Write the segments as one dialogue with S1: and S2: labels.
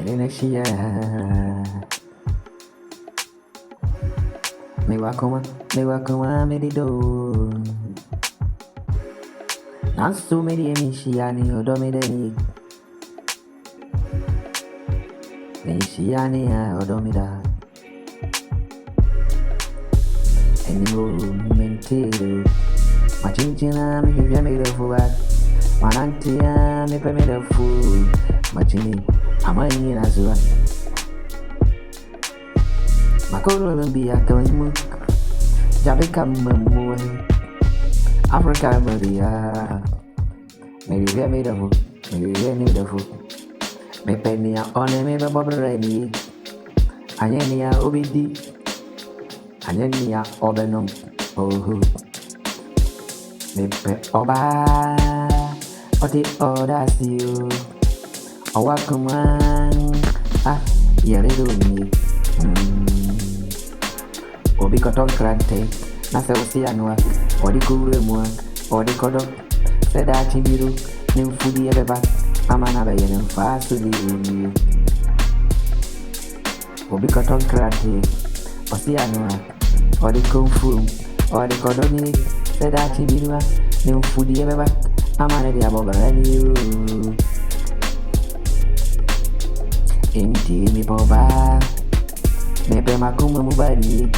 S1: Indonesia. Me wakuma medido. Nansu medi emishiani odomideni. Emishiani odomida. Anymore mentiro. Machinchina me give me the food. Manantia me pay me the food. Machini amani nazua. Makolo be a going Jamaica Mamu Africa Maria. Maybe we made a food. Maybe we made a food. Me penny on me bubble ready. Anyania obidi. Anyania obenum. Oh, me pe oba. Oti oda see you. Owakuman. Ah, yere do me. Obi koton krante. Nase usianwa. Odi kure mwa. Odi kodok. Seda chibiru. Nimfudi ebeba. Amana beye nimfasu li. Obi koton krante. Usianwa. Odi kumfu. Odi kodoni. Seda chibiru. Nimfudi ebeba. Amana beye abobarani. Inti mi boba. Mepe makuma mubali.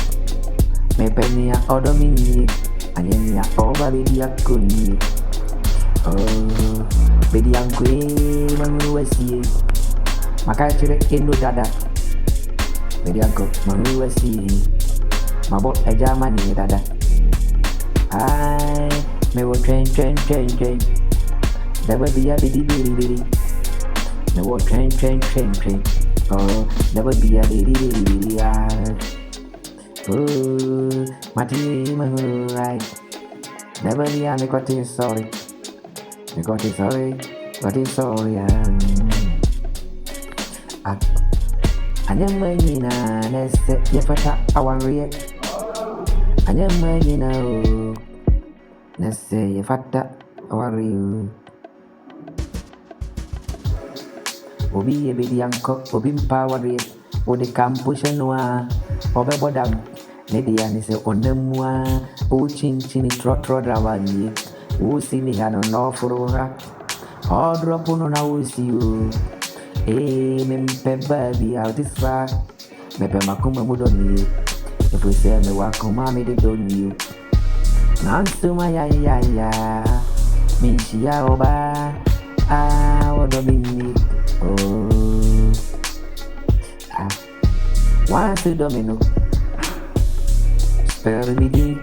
S1: Mepe niya odomini. Anya niya oba bedi akuni. Oh, bedi ankwe manu wesi. Makaya chile endo dada. Bedi anko manu wesi. Mabo eja mani dada. Ay, me wo train. Never be a bidi. Me wo train. Oh, never be a bidi. Oh, Mati manu right. Never be a me got it sorry. Me got it sorry. Anyamanyina nese yefata awariye. Anyamanyina o nese yefata awariye. Obi ebedi anko obi mpawariye. Ode kampushe noa obe bodam. Nedi anise onemwa. O chinchini trotro drawani. O sini hano no furuha. O dropuno na usi o. Me mpe baby out this far. Mepe makuma mudoni. If we say me wakuma me de doni. Nansuma ya. Minshia oba. Odomini. Oh. Once domino. Spell me deep.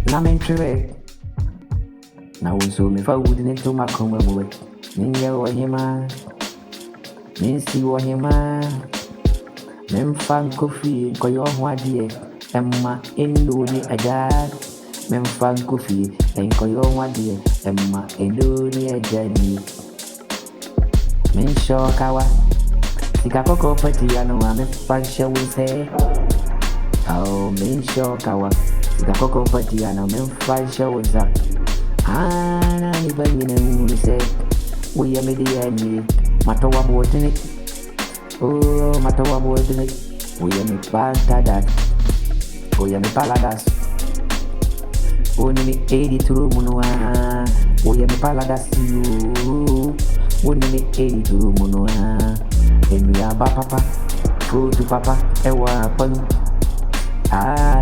S1: Na mentre. Na uso me fa udine to makuma muwe. Ninja wahima. Minsi wahima. Memfan kofi koyo hwadie. Emma endoni ajad. Memfan kofi koyo hwadie. Emma endoni ajani. Mensho kawa. Sika koko pati ano ame fansha wise. Oh, mensho kawa. Sika koko pati ano me fansha wise. Ana ni banyine wise. Uya mediani. Matowa botini. Oh, matowa botini. Uya mi pantadat. Uya mi paladas. Uni mi edi turu munua. Uya mi paladas you. Uni mi edi turu munua. Emi aba papa. Frutu papa. Ewa panu.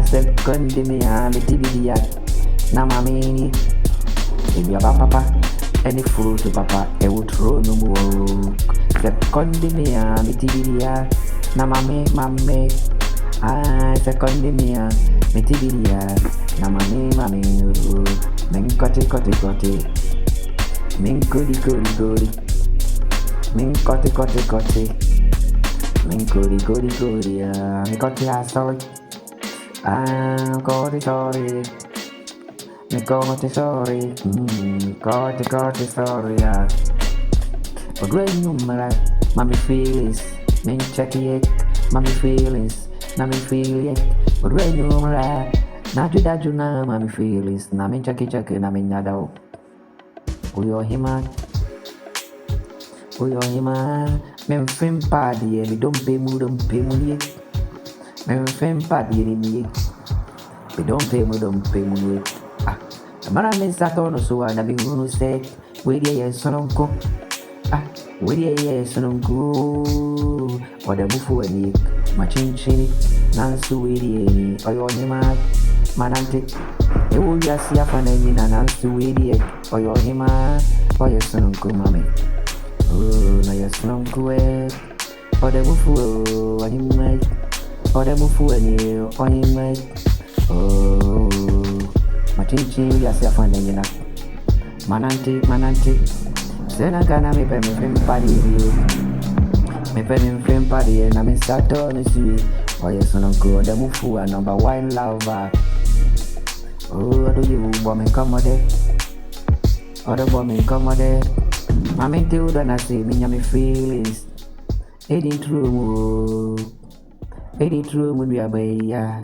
S1: Sekondi mi ami tibidia. Namamini. Emi aba papa. Any fruit papa, ewu throw no more. Sekondi mi ami tibidia. Namame. Sekondi mi ami tibidia. Namame. Men kote. Men godi. Men kote. Men godi. Me kote sorry. Sorry. Me kote sorry. Kote sorry. But when you mami feelings. Men check it. Mami feelings. Nami feel it. But when you Naju na mami feelings. Nami check na mi nyadao. Uyo hima. Oyo hima, me fem party, me don't pay mu ye. Me fem party ni ye. Me don't pay mu ye. Ah, mana me satono so na bi hunu se, we dey yes sononko. Ah, we dey yes sononko. Oda bufu ani, machinchini, nansu we dey. Oyo hima, manante. Ewo ya si afana ni na nansu we dey. Oyo hima, oyo sononko mame. Oh, na yes sononko e. Oda bufu ani mai. Oda bufu ani oni mai. Oh, machinchi ya si afana ni na. Manante. Sena kana me pe me fem party. Me pe me fem party na me sato ni sui. Oyo sononko oda bufu number one lover. Oh, do you want me come there? Other women come there. Mami tell that I say me and my feelings. Edit room, we are by ya.